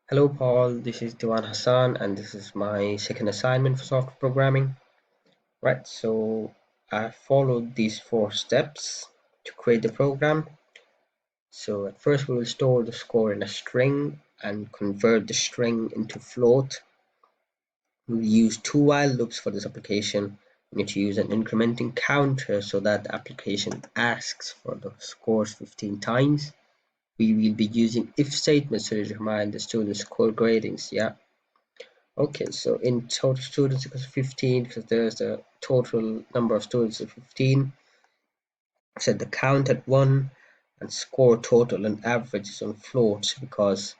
Hello Paul, this is Dewan Hasan and this is my second assignment for software programming. Right, so I followed these 4 steps to create the program. So at first we will store the score in a string and convert the string into float. We'll use 2 while loops for this application. We need to use an incrementing counter so that the application asks for the scores 15 times. We will be using if statements to determine the students' score gradings. Yeah. Okay, so in total students equals 15 because there's the total number of students of 15. Set the count at 1 and score total and average is on floats because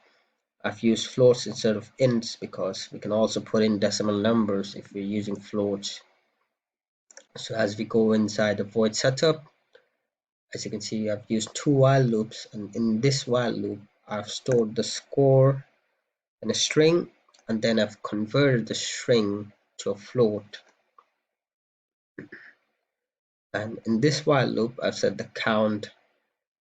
I've used floats instead of ints because we can also put in decimal numbers if we're using floats. So as we go inside the void setup, as you can see, I've used 2 while loops, and in this while loop, I've stored the score in a string, and then I've converted the string to a float. And in this while loop, I've set the count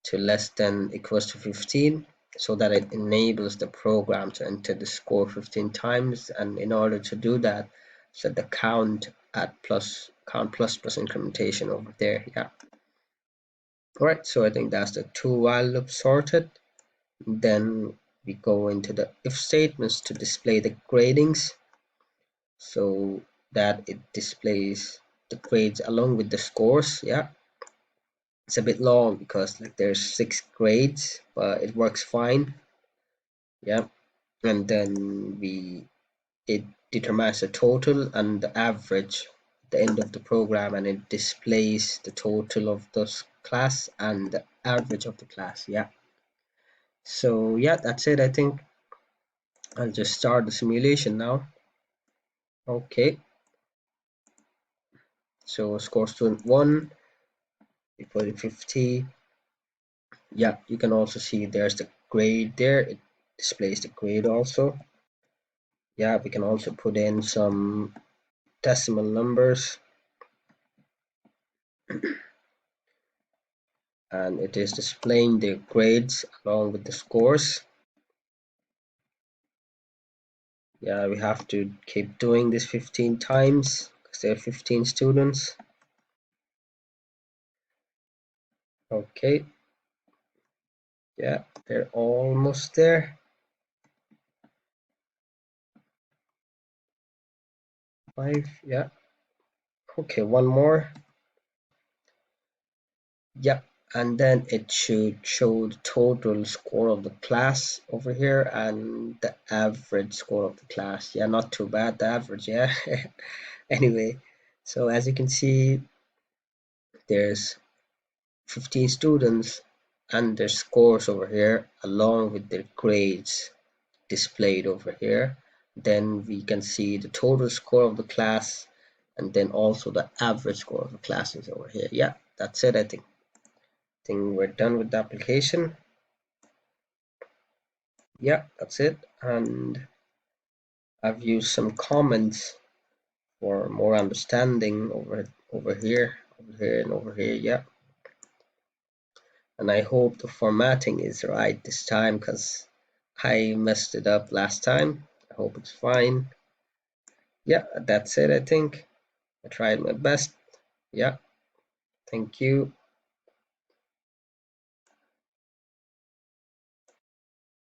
to less than equals to 15 so that it enables the program to enter the score 15 times. And in order to do that, set the count at count plus incrementation over there. Yeah. All right, so I think that's the 2 while loop sorted. Then we go into the if statements to display the gradings so that it displays the grades along with the scores. Yeah. It's a bit long because like there's 6 grades, but it works fine. Yeah. And then it determines the total and the average at the end of the program, and it displays the total of this class and the average of the class. Yeah. So yeah, that's it. I think I'll just start the simulation now. Okay. So score student 1, we put in 50. Yeah, you can also see there's the grade there. It displays the grade also. Yeah, we can also put in some decimal numbers, and it is displaying the grades along with the scores. Yeah, we have to keep doing this 15 times because there are 15 students. Okay. Yeah, they're almost there. 5, yeah. Okay, one more. Yeah, and then it should show the total score of the class over here and the average score of the class. Yeah, not too bad, the average, yeah. Anyway, so as you can see, there's 15 students and their scores over here along with their grades displayed over here. Then we can see the total score of the class and then also the average score of the classes over here. Yeah, that's it. I think we're done with the application. Yeah, that's it. And I've used some comments for more understanding over here and over here. Yeah. And I hope the formatting is right this time because I messed it up last time. I hope it's fine. Yeah, that's it. I think I tried my best. Yeah, thank you.